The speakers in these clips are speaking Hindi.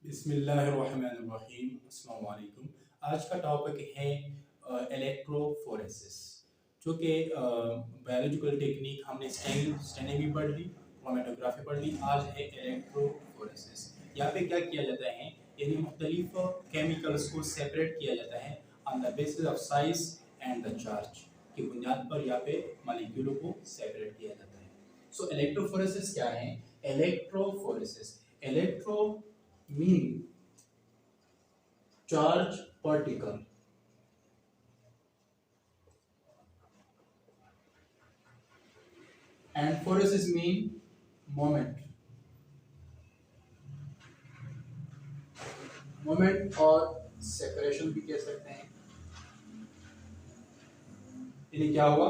बिस्मिल्लाहिर्रहमानिर्रहीम। अस्सलाम वालेकुम। आज का टॉपिक है इलेक्ट्रोफोरेसिस, जो कि बायोलॉजिकल टेक्निक हमने स्टेनिंग भी पढ़ ली, क्रोमेटोग्राफी पढ़ ली। आज है इलेक्ट्रोफोरेसिस। यहाँ पे क्या किया जाता है, यानी मुख्तलिफ केमिकल्स को सेपरेट किया जाता है on the basis of size and the charge की बुनियाद पर। यहाँ पे मॉलिक्यूलों को सेपरेट किया जाता है। सो इलेक्ट्रोफोरेसिस क्या है? Electrophoresis, electro mean charge particle and phoresis mean moment और separation भी कह सकते हैं। यानी क्या हुआ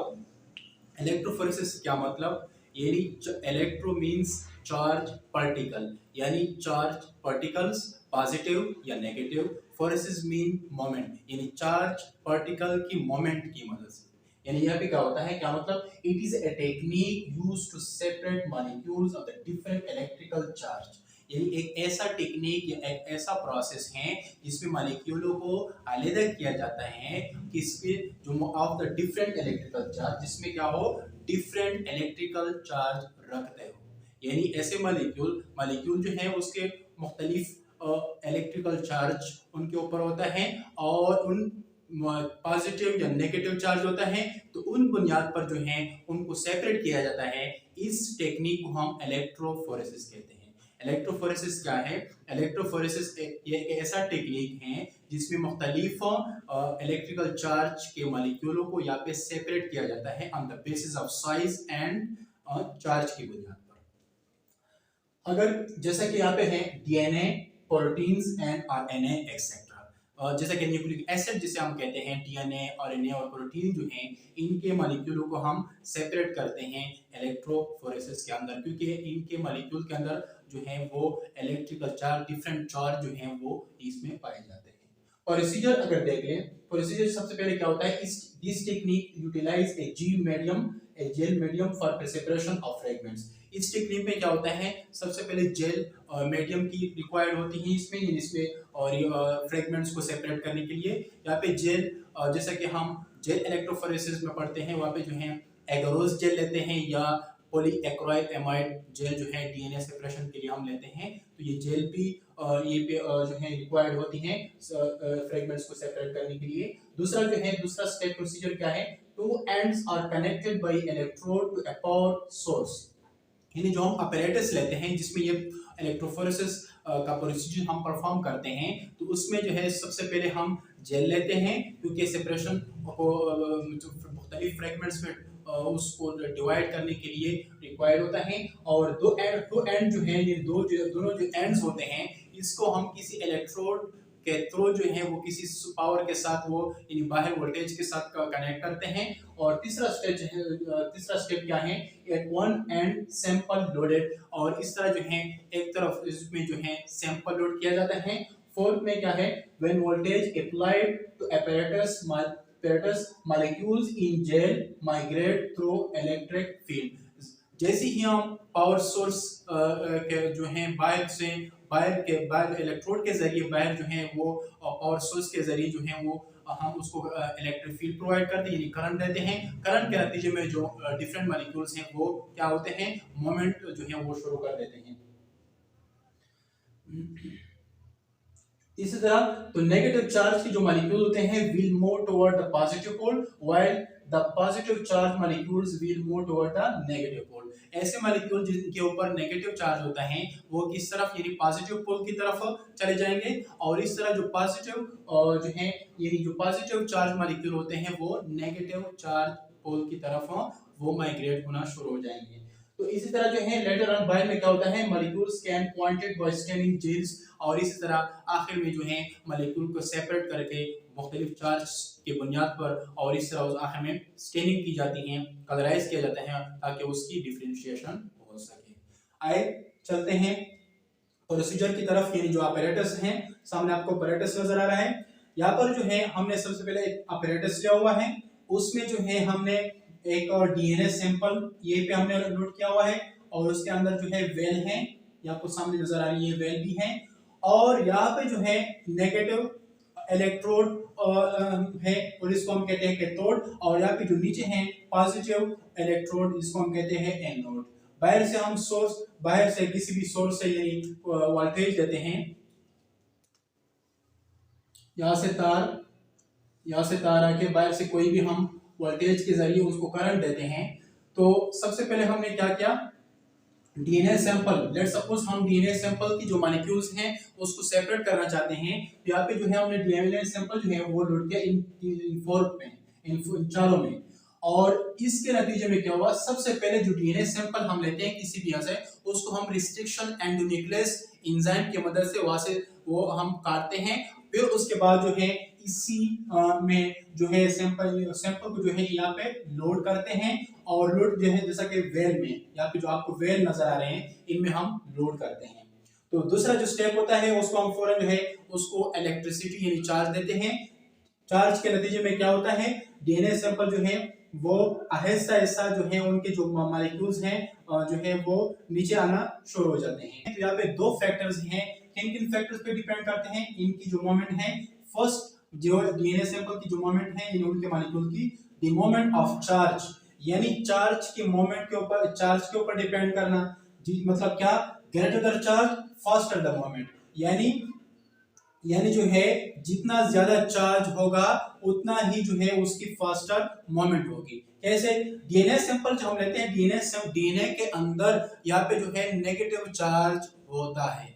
इलेक्ट्रोफोरेसिस? क्या मतलब? यानी इलेक्ट्रो मींस चार्ज पार्टिकल, यानी चार्ज पार्टिकल्स पॉजिटिव या नेगेटिव। फोरेसिस मीन मोमेंट, यानी चार्ज पार्टिकल की मोमेंट की मदद से। यानी यहाँ पे क्या होता है, क्या मतलब? It is a technique used to separate molecules of the different electrical charge. यानी एक ऐसा टेक्निक या एक ऐसा प्रोसेस है जिसमें मॉलिक्यूलों को अलग किया जाता है किसके, जो of the different electrical charge, जिसमें क्या हो, डिफरेंट इलेक्ट्रिकल चार्ज रखते हो। यानी ऐसे मॉलिक्यूल मॉलिक्यूल जो है उसके मुख्तलिफ इलेक्ट्रिकल चार्ज उनके ऊपर होता है और उन पॉजिटिव या नेगेटिव चार्ज होता है, तो उन बुनियाद पर जो है उनको सेपरेट किया जाता है। इस टेक्निक को हम इलेक्ट्रोफोरेसिस कहते हैं। इलेक्ट्रोफोरेसिस क्या है? इलेक्ट्रोफोरेसिस ये एक ऐसा टेक्निक है जिसमें मुख्तलिफ इलेक्ट्रिकल चार्ज के मॉलिक्यूलों को यहाँ पे सेपरेट किया जाता है on the basis of size and charge की बुनियाद पर। अगर जैसा कि यहाँ पे है DNA, proteins and RNA etcetera, जैसा कि न्यूक्लिक एसिड जिसे हम कहते हैं, डीएनए, आरएनए और प्रोटीन जो हैं, इनके मॉलिक्यूलों को हम सेपरेट करते हैं इलेक्ट्रोफोरेसिस के अंदर, क्योंकि इनके मॉलिक्यूल के अंदर जो है वो इलेक्ट्रिकल चार्ज, डिफरेंट चार्ज जो हैं वो इसमें पाए जाते हैं। प्रोसीजर अगर देख लें, प्रोसीजर सबसे पहले क्या होता है, this technique utilise a gel medium for separation of fragments. इस टेक्निक में क्या होता है, सबसे पहले जेल मीडियम की रिक्वायर्ड होती है इसमें और फ्रेगमेंट्स को सेपरेट करने के लिए। यहाँ पे जेल, जैसा कि हम जेल इलेक्ट्रोफोरेसिस में पढ़ते हैं, वहाँ पे जो है एगरोस जेल लेते हैं या पॉलीएक्राइल एमाइड जेल जो है डीएनए सेपरेशन के लिए हम लेते हैं। तो ये जेल भी जो है रिक्वायर्ड होती हैं फ्रेगमेंट्स को सेपरेट करने के लिए। दूसरा स्टेप प्रोसीजर क्या है, two ends are connected by electrode to a power source. यानी जो हम अपैरेटस लेते हैं जिसमें ये इलेक्ट्रोफोरेसिस का प्रोसीजर हम परफॉर्म करते हैं, तो उसमें जो है सबसे पहले हम जेल लेते हैं, क्योंकि सेपरेशन को मुख्तलिफ फ्रेगमेंट्स में उसको डिवाइड करने के लिए रिक्वायर्ड होता है। और दो एंड जो है, ये दोनों जो एंड्स होते हैं, इसको हम किसी इलेक्ट्रोड के थ्रू जो है वो किसी पावर के साथ वो यानी बाहर वोल्टेज के साथ कनेक्ट करते हैं। और तीसरा स्टेप क्या है, at one end sample loaded, और इस तरह जो है एक तरफ इसमें जो है सैंपल लोड किया जाता है। फोर्थ में क्या है, when voltage applied to apparatus molecules in gel migrate through electric field। जैसे ही हम पावर सोर्स के जो है बाहर इलेक्ट्रोड के जरिए बाहर जो है वो पावर सोर्स के जरिए जो है वो हम उसको इलेक्ट्रिक फील्ड प्रोवाइड करते हैं, यानी करंट देते हैं। करंट के नतीजे में जो डिफरेंट मॉलिक्यूल्स हैं वो क्या होते हैं, मोमेंट जो है वो शुरू कर देते हैं। इसी तरह तो नेगेटिव चार्ज के जो मॉलिक्यूल होते हैं will move toward the positive pole, while the positive charge molecules will move toward the negative pole. ऐसे मॉलिक्यूल जिनके ऊपर नेगेटिव चार्ज होता है वो किस तरफ, यानी पॉजिटिव पोल की तरफ चले जाएंगे, और इस तरह जो पॉजिटिव जो है यानी जो पॉजिटिव चार्ज मॉलिक्यूल होते हैं वो नेगेटिव चार्ज पोल की तरफ वो माइग्रेट होना शुरू हो जाएंगे। तो इसी तरह जो है लेटर ऑन बाय में क्या होता है, molecules can pointed by staining gels, और इसी तरह आखिर में जो है मॉलिक्यूल को सेपरेट करके मुख्तलिफ चार्ज की बुनियाद पर, और इस तरह आखिर में स्टेनिंग की जाती है, कलराइज किया जाता है ताकि उसकी डिफरेंशिएशन हो सके। आए चलते हैं प्रोसीजर की तरफ, यानी जो अपैरेटस हैं, सामने आपको अपैरेटस नजर आ रहा है। यहाँ पर जो है हमने सबसे पहले एक अपैरेटस लिया हुआ है, उसमें जो है हमने एक और डीएनए सैंपल ये पे हमने नोट किया हुआ है, और उसके अंदर जो है वेल है, ये आपको सामने नजर आ रही है, वेल भी है। और यहाँ पे जो है नेगेटिव इलेक्ट्रोड है और इसको हम कहते हैं कैथोड, और यहाँ पे जो नीचे है पॉजिटिव इलेक्ट्रोड, इसको हम कहते हैं एनोड। बाहर से किसी भी सोर्स से यानी वोल्टेज देते हैं, यहाँ से तार आके बाहर से कोई भी हम वोल्टेज के जरिए उसको करंट देते हैं। तो सबसे पहले हमने क्या किया, डीएनए सैंपल, लेट्स सपोज हम डीएनए सैंपल की जो मॉलिक्यूल्स हैं उसको सेपरेट करना चाहते हैं, तो यहाँ पे जो है हमने डीएनए सैंपल जो है वो लोड किया इन फोर में, इन चारों में। और इसके नतीजे में क्या हुआ, सबसे पहले जो डीएनए सैंपल हम लेते हैं किसी भी यहाँ से, उसको हम रिस्ट्रिक्शन एंडोन्यूक्लियस एंजाइम की मदद से वहां से वो हम काटते हैं। फिर उसके बाद जो है इसी में जो है सैंपल को जो है यहाँ पे लोड करते हैं, और लोड जो है जैसा कि वेल में, यहाँ पे जो आपको वेल नजर आ रहे हैं इनमें हम लोड करते हैं। तो दूसरा जो स्टेप होता है उसको हम फौरन जो है उसको इलेक्ट्रिसिटी यानी चार्ज देते हैं। चार्ज के नतीजे में क्या होता है, डीएनए सैंपल जो है वो आहिस्ता आहिस्ता जो है उनके जो मॉलिक्यूल्स हैं जो है वो नीचे आना शुरू हो जाते हैं। तो यहाँ पे दो फैक्टर्स हैं, किन किन फैक्टर्स पे डिपेंड करते हैं, इनकी जो मोमेंट है, फर्स्ट जो डीएनए सैंपल की जो मोमेंट है इन उनके मॉलिक्यूल की, द मोमेंट ऑफ चार्ज, यानी चार्ज के मोमेंट के ऊपर, चार्ज के ऊपर डिपेंड करना। मतलब क्या, greater the charge faster the moment, यानी जो है जितना ज्यादा चार्ज होगा उतना ही जो है उसकी फास्टर मोमेंट होगी। कैसे, डीएनए सैंपल जो हम लेते हैं, डीएनए के अंदर यहाँ पे जो है नेगेटिव चार्ज होता है,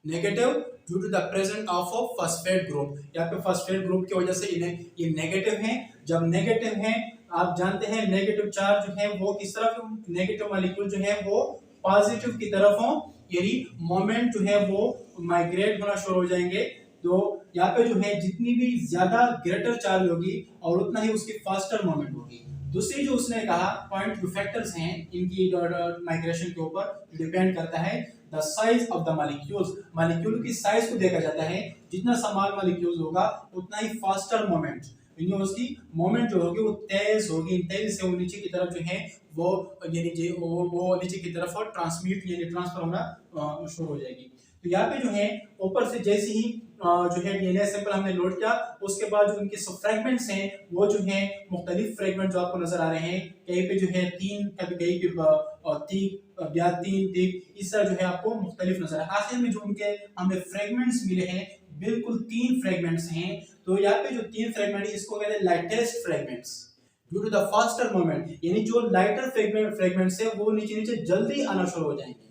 negative due to the presence of a phosphate group. यहाँ पे फॉस्फेट ग्रुप की वजह से इन्हें ये नेगेटिव है। जब नेगेटिव है, आप जानते हैं नेगेटिव चार्ज जो है वो किस तरफ, नेगेटिव मॉलिक्यूल जो है वो पॉजिटिव की तरफ हो, यानी मोमेंट जो है वो माइग्रेट होना शुरू हो जाएंगे। तो यहाँ पे जो है जितनी भी ज्यादा ग्रेटर चार्ज होगी और उतना ही उसकी फास्टर मोमेंट होगी। दूसरी जो उसने कहा पॉइंट, जो फैक्टर्स हैं इनकी माइग्रेशन के ऊपर डिपेंड करता है the size of the molecules, molecule की साइज को देखा जाता है, जितना स्मॉल मॉलिक्यूल्स होगा उतना ही फास्टर मोमेंट, यानी उसकी मोमेंट जो होगी वो तेज होगी, तेज से वो नीचे की तरफ जो है वो यानी वो नीचे की तरफ ट्रांसमिट यानी ट्रांसफर होना शुरू हो जाएगी। तो यहाँ पे जो है ऊपर से जैसे ही जो है डीएनए सैंपल हमने लोड किया, उसके बाद जो उनके सब फ्रेगमेंट्स हैं वो जो है मुख्तलिफ फ्रेगमेंट जो आपको नजर आ रहे हैं, कहीं पे जो है 3, कभी कहीं पे 3 इस तरह जो है आपको मुख्तलिफ नजर आ रहा है। आखिर में जो उनके हमें फ्रेगमेंट्स मिले हैं बिल्कुल 3 फ्रेगमेंट्स हैं। तो यहाँ पे जो 3 फ्रेगमेंट है इसको कहते हैं lightest fragments due to the faster movement, यानी जो लाइटर फ्रेगमेंट्स है वो नीचे नीचे जल्दी आना शुरू हो जाएंगे,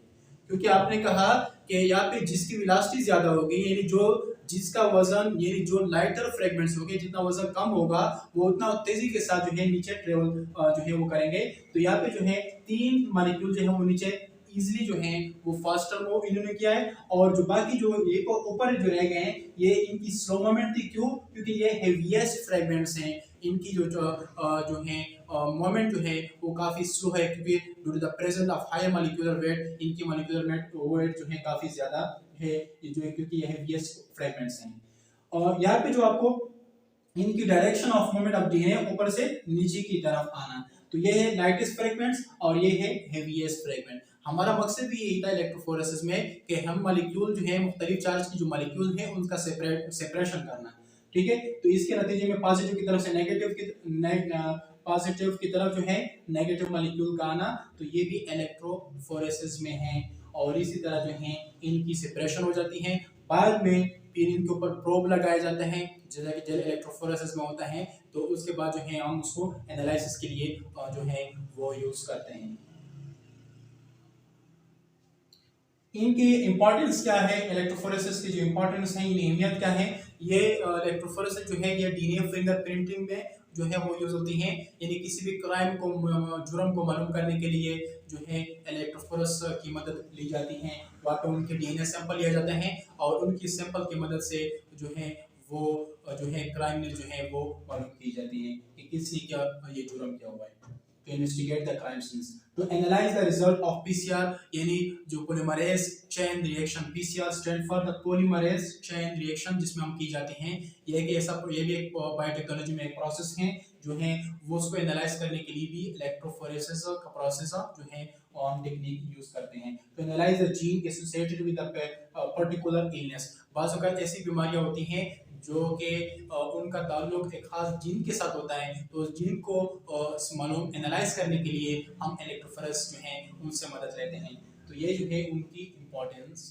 क्योंकि आपने कहा कि यहाँ पे जिसकी वेलोसिटी ज्यादा होगी, यानी जो जिसका वजन, यानी जो लाइटर फ्रेगमेंट्स होंगे, जितना वजन कम होगा वो उतना तेजी के साथ जो है नीचे ट्रेवल जो है वो करेंगे। तो यहाँ पे जो है 3 मॉलिक्यूल जो है वो नीचे इजीली जो है वो फास्टर मूव इन्होंने किया है, और जो बाकी जो एक ऊपर जो रह गए हैं ये इनकी स्लो मूवमेंट थी। क्यों? क्योंकि ये हेवीएस्ट फ्रेगमेंट्स हैं, इनकी जो है मोमेंट जो है वो काफी स्लो है, क्योंकि due to the presence of higher molecular weight, इनकी मॉलिक्यूलर वेट जो है काफी ज्यादा है, जो है क्योंकि ये हेवीएस्ट फ्रेगमेंट्स हैं। और यहाँ पे जो आपको इनकी direction of movement of DNA ऊपर से नीचे की तरफ आना, तो ये है लाइटेस्ट फ्रेगमेंट्स और ये है हेवीएस्ट फ्रेगमेंट। हमारा मकसद भी यही था इलेक्ट्रोफोरेसिस में कि हम मॉलिक्यूल जो है मुख्तलिफ चार्ज की जो मॉलिक्यूल है उनका सेपरेशन करना, ठीक है। तो इसके नतीजे में पॉजिटिव की तरफ से पॉजिटिव की तरफ जो है नेगेटिव मॉलिक्यूल का आना, तो ये भी इलेक्ट्रोफोरेसिस में है। और इसी तरह जो है इनकी सेपरेशन हो जाती है। बाद में फिर इनके ऊपर प्रोब लगाए जाते हैं, जैसा कि जेल इलेक्ट्रोफोरेसिस में होता है। तो उसके बाद जो है हम उसको एनालिसिस के लिए जो है वो यूज करते हैं। इनकी इंपॉर्टेंस क्या है, इलेक्ट्रोफोरेसिस की जो इंपॉर्टेंस है, इनकी अहमियत क्या है। ये इलेक्ट्रोफोरेसिस जो है ये डीएनए फिंगरप्रिंटिंग में जो है वो यूज होती हैं, यानी किसी भी क्राइम को, जुर्म को मालूम करने के लिए जो है इलेक्ट्रोफोरेस की मदद ली जाती है। वहाँ पे उनके डीएनए सैंपल लिया जाता है और उनकी सैंपल की मदद से जो है वो जो है क्राइम जो है वो मालूम की जाती है कि किसने क्या ये जुर्म किया हुआ है। To investigate the crime scenes, to analyze the result of PCR, यानी जो polymerase chain reaction, PCR stand for the polymerase chain reaction, जिसमें हम की जाती हैं। ये भी एक बायोटेक्नोलॉजी में एक प्रोसेस है जो है वो उसको एनालाइज करने के लिए भी इलेक्ट्रोफोरेसिस का प्रोसेस जो है हम टेक्निक यूज करते हैं तो analyse the gene associated with a particular illness. बाज़ औक़ात ऐसी बीमारियां होती हैं जो कि उनका ताल्लुक एक खास जीन के साथ होता है, तो उस जीन को मालूम एनालाइज करने के लिए हम इलेक्ट्रोफोरेस जो हैं उनसे मदद लेते हैं। तो ये जो है उनकी इम्पोर्टेंस